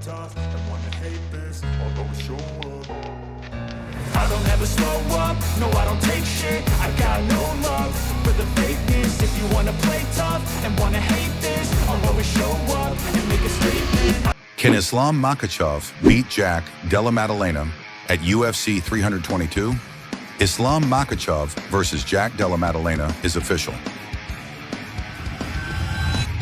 tough and wanna hate this, I'll always show up. I don't ever slow up, no I don't take shit. I got no love for the fakeness. If you wanna play tough and wanna hate this, I'll always show up and make a statement. Can Islam Makhachev beat Jack Della Maddalena at UFC 322? Islam Makhachev versus Jack Della Maddalena is official.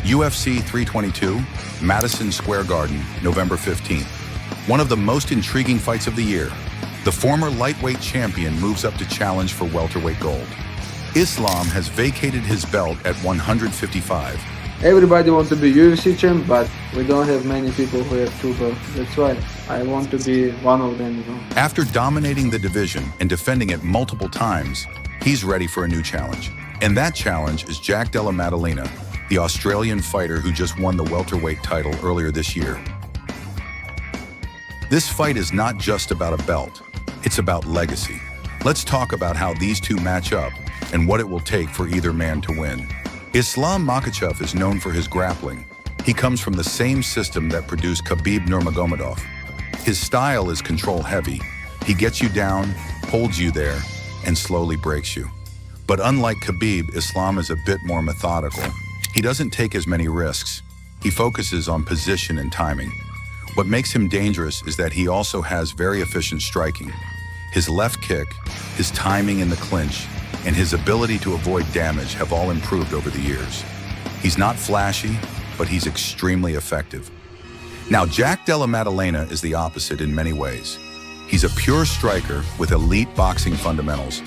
UFC 322, Madison Square Garden, November 15th. One of the most intriguing fights of the year. The former lightweight champion moves up to challenge for welterweight gold. Islam has vacated his belt at 155. Everybody wants to be UFC champ, but we don't have many people who have two belts. That's why I want to be one of them, you know. After dominating the division and defending it multiple times, he's ready for a new challenge. And that challenge is Jack Della Maddalena, the Australian fighter who just won the welterweight title earlier this year. This fight is not just about a belt, it's about legacy. Let's talk about how these two match up and what it will take for either man to win. Islam Makhachev is known for his grappling. He comes from the same system that produced Khabib Nurmagomedov. His style is control-heavy. He gets you down, holds you there, and slowly breaks you. But unlike Khabib, Islam is a bit more methodical. He doesn't take as many risks. He focuses on position and timing. What makes him dangerous is that he also has very efficient striking. His left kick, his timing in the clinch, and his ability to avoid damage have all improved over the years. He's not flashy, but he's extremely effective. Now, Jack Della Maddalena is the opposite in many ways. He's a pure striker with elite boxing fundamentals.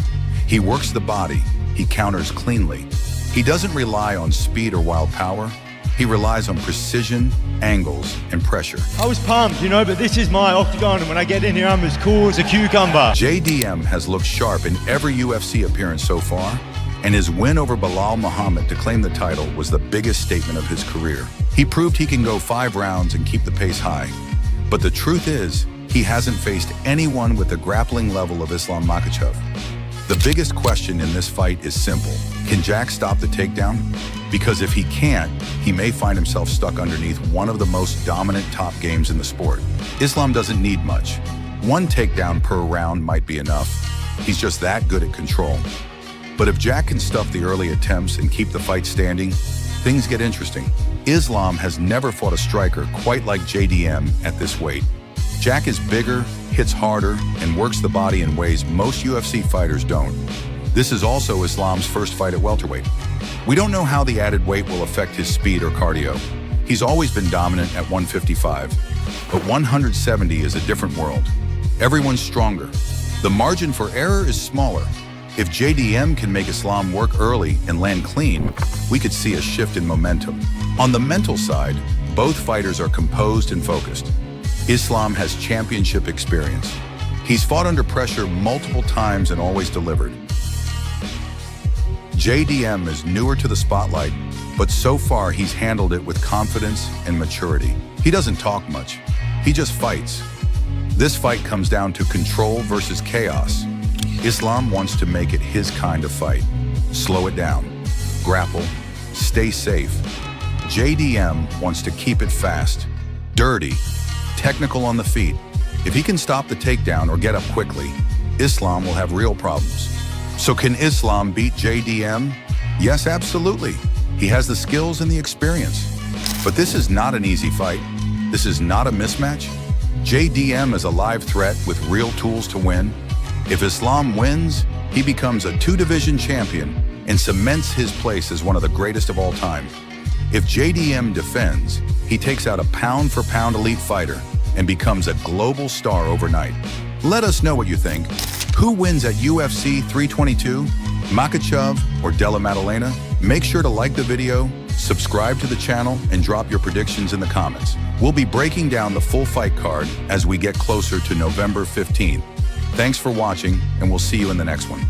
He works the body, he counters cleanly. He doesn't rely on speed or wild power. He relies on precision, angles, and pressure. I was pumped, you know, but this is my octagon, and when I get in here, I'm as cool as a cucumber. JDM has looked sharp in every UFC appearance so far, and his win over Belal Muhammad to claim the title was the biggest statement of his career. He proved he can go 5 rounds and keep the pace high. But the truth is, he hasn't faced anyone with the grappling level of Islam Makhachev. The biggest question in this fight is simple. Can Jack stop the takedown? Because if he can't, he may find himself stuck underneath one of the most dominant top games in the sport. Islam doesn't need much. 1 takedown per round might be enough. He's just that good at control. But if Jack can stuff the early attempts and keep the fight standing, things get interesting. Islam has never fought a striker quite like JDM at this weight. Jack is bigger, hits harder, and works the body in ways most UFC fighters don't. This is also Islam's first fight at welterweight. We don't know how the added weight will affect his speed or cardio. He's always been dominant at 155, but 170 is a different world. Everyone's stronger. The margin for error is smaller. If JDM can make Islam work early and land clean, we could see a shift in momentum. On the mental side, both fighters are composed and focused. Islam has championship experience. He's fought under pressure multiple times and always delivered. JDM is newer to the spotlight, but so far he's handled it with confidence and maturity. He doesn't talk much, he just fights. This fight comes down to control versus chaos. Islam wants to make it his kind of fight. Slow it down, grapple, stay safe. JDM wants to keep it fast, dirty, technical on the feet. If he can stop the takedown or get up quickly, Islam will have real problems. So can Islam beat JDM? Yes, absolutely. He has the skills and the experience. But this is not an easy fight. This is not a mismatch. JDM is a live threat with real tools to win. If Islam wins, he becomes a 2-division champion and cements his place as one of the greatest of all time. If JDM defends, he takes out a pound-for-pound elite fighter and becomes a global star overnight. Let us know what you think. Who wins at UFC 322? Makhachev or Della Maddalena? Make sure to like the video, subscribe to the channel, and drop your predictions in the comments. We'll be breaking down the full fight card as we get closer to November 15th. Thanks for watching, and we'll see you in the next one.